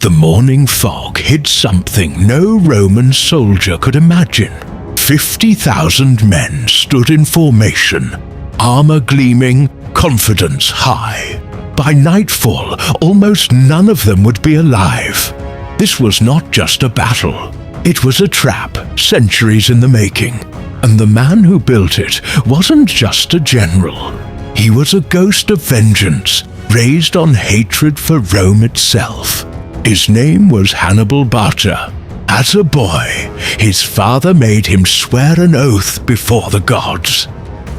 The morning fog hid something no Roman soldier could imagine. 50,000 men stood in formation, armor gleaming, confidence high. By nightfall, almost none of them would be alive. This was not just a battle. It was a trap, centuries in the making. And the man who built it wasn't just a general. He was a ghost of vengeance, raised on hatred for Rome itself. His name was Hannibal Barca. As a boy, his father made him swear an oath before the gods.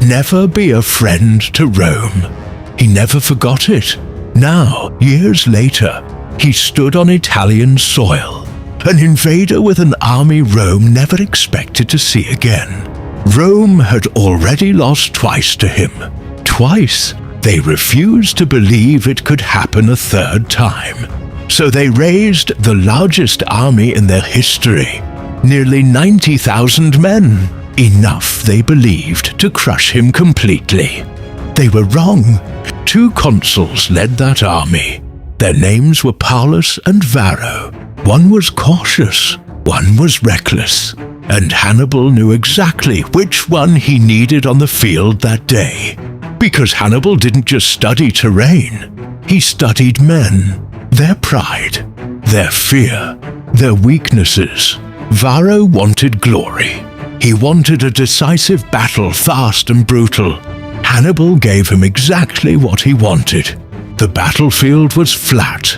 Never be a friend to Rome. He never forgot it. Now, years later, he stood on Italian soil, an invader with an army Rome never expected to see again. Rome had already lost twice to him. Twice, they refused to believe it could happen a third time. So they raised the largest army in their history, nearly 90,000 men, enough, they believed, to crush him completely. They were wrong. 2 consuls led that army. Their names were Paulus and Varro. One was cautious, one was reckless, and Hannibal knew exactly which one he needed on the field that day. Because Hannibal didn't just study terrain, he studied men. Their pride, their fear, their weaknesses. Varro wanted glory. He wanted a decisive battle, fast and brutal. Hannibal gave him exactly what he wanted. The battlefield was flat,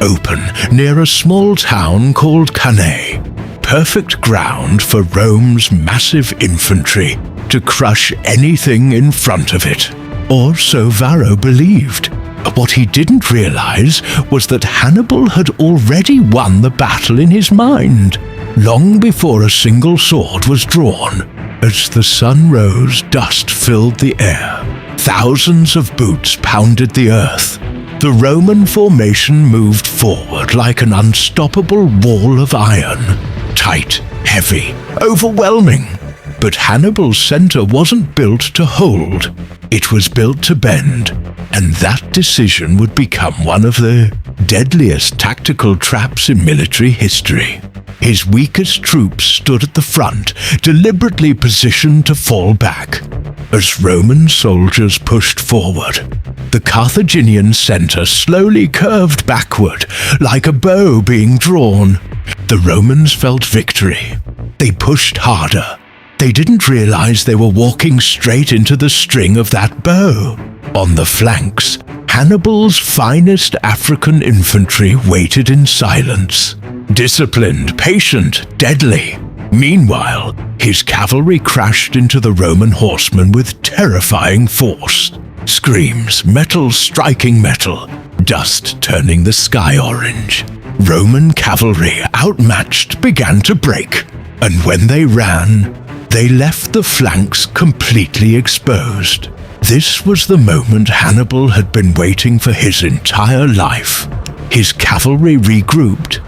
open, near a small town called Cannae. Perfect ground for Rome's massive infantry to crush anything in front of it. Or so Varro believed. What he didn't realize was that Hannibal had already won the battle in his mind, long before a single sword was drawn. As the sun rose, dust filled the air. Thousands of boots pounded the earth. The Roman formation moved forward like an unstoppable wall of iron. Tight, heavy, overwhelming. But Hannibal's center wasn't built to hold. It was built to bend, and that decision would become one of the deadliest tactical traps in military history. His weakest troops stood at the front, deliberately positioned to fall back. As Roman soldiers pushed forward, the Carthaginian center slowly curved backward, like a bow being drawn. The Romans felt victory. They pushed harder. They didn't realize they were walking straight into the string of that bow. On the flanks, Hannibal's finest African infantry waited in silence. Disciplined, patient, deadly. Meanwhile, his cavalry crashed into the Roman horsemen with terrifying force. Screams, metal striking metal, dust turning the sky orange. Roman cavalry, outmatched, began to break, and when they ran, they left the flanks completely exposed. This was the moment Hannibal had been waiting for his entire life. His cavalry regrouped,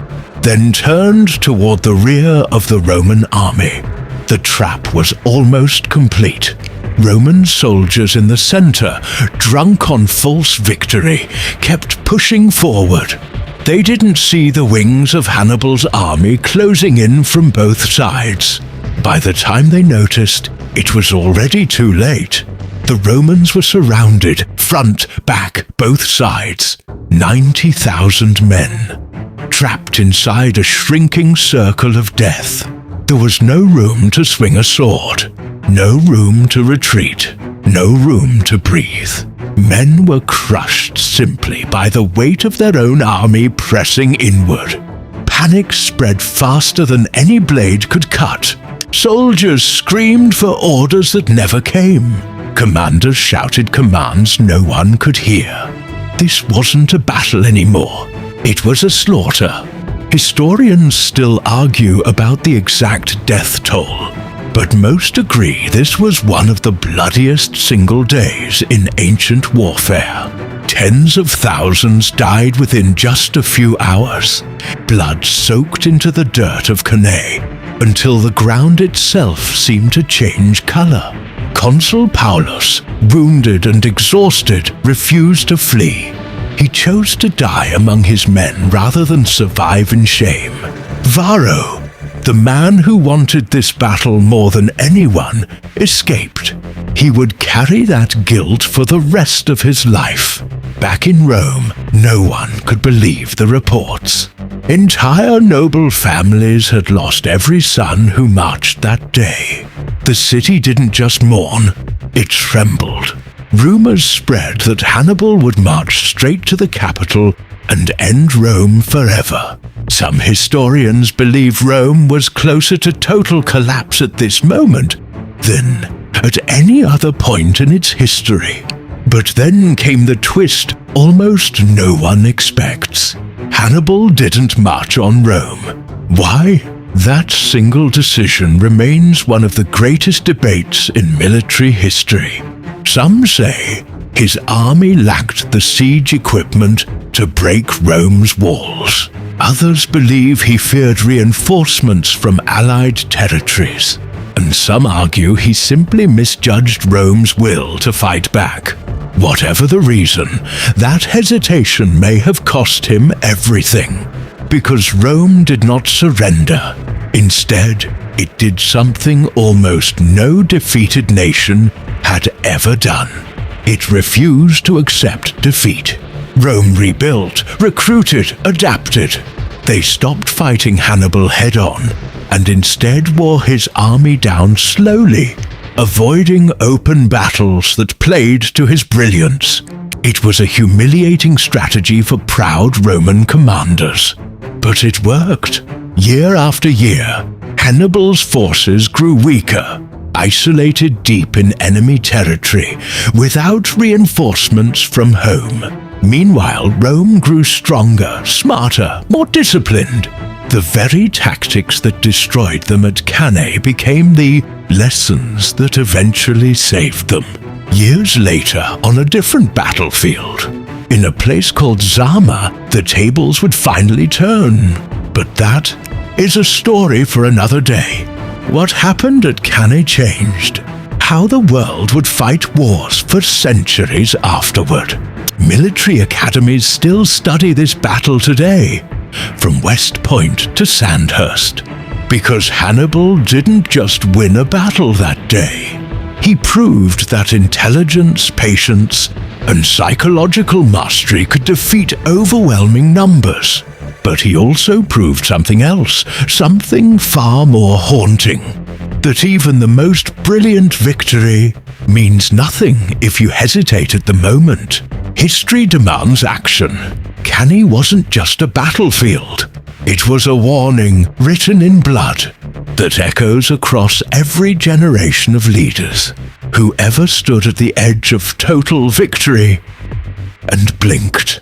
then turned toward the rear of the Roman army. The trap was almost complete. Roman soldiers in the center, drunk on false victory, kept pushing forward. They didn't see the wings of Hannibal's army closing in from both sides. By the time they noticed, it was already too late. The Romans were surrounded, front, back, both sides. 90,000 men, trapped inside a shrinking circle of death. There was no room to swing a sword, no room to retreat, no room to breathe. Men were crushed simply by the weight of their own army pressing inward. Panic spread faster than any blade could cut. Soldiers screamed for orders that never came. Commanders shouted commands no one could hear. This wasn't a battle anymore. It was a slaughter. Historians still argue about the exact death toll, but most agree this was one of the bloodiest single days in ancient warfare. Tens of thousands died within just a few hours. Blood soaked into the dirt of Cannae until the ground itself seemed to change color. Consul Paulus, wounded and exhausted, refused to flee. He chose to die among his men rather than survive in shame. Varro, the man who wanted this battle more than anyone, escaped. He would carry that guilt for the rest of his life. Back in Rome, no one could believe the reports. Entire noble families had lost every son who marched that day. The city didn't just mourn, it trembled. Rumors spread that Hannibal would march straight to the capital and end Rome forever. Some historians believe Rome was closer to total collapse at this moment than at any other point in its history. But then came the twist almost no one expects. Hannibal didn't march on Rome. Why? That single decision remains one of the greatest debates in military history. Some say his army lacked the siege equipment to break Rome's walls. Others believe he feared reinforcements from allied territories. And some argue he simply misjudged Rome's will to fight back. Whatever the reason, that hesitation may have cost him everything. Because Rome did not surrender. Instead, it did something almost no defeated nation had ever done. It refused to accept defeat. Rome rebuilt, recruited, adapted. They stopped fighting Hannibal head-on and instead wore his army down slowly, avoiding open battles that played to his brilliance. It was a humiliating strategy for proud Roman commanders. But it worked. Year after year, Hannibal's forces grew weaker, isolated deep in enemy territory, without reinforcements from home. Meanwhile, Rome grew stronger, smarter, more disciplined. The very tactics that destroyed them at Cannae became the lessons that eventually saved them. Years later, on a different battlefield, in a place called Zama, the tables would finally turn. But that is a story for another day. What happened at Cannae changed. How the world would fight wars for centuries afterward. Military academies still study this battle today, from West Point to Sandhurst. Because Hannibal didn't just win a battle that day. He proved that intelligence, patience, and psychological mastery could defeat overwhelming numbers. But he also proved something else, something far more haunting. That even the most brilliant victory means nothing if you hesitate at the moment. History demands action. Cannae wasn't just a battlefield. It was a warning written in blood that echoes across every generation of leaders who ever stood at the edge of total victory and blinked.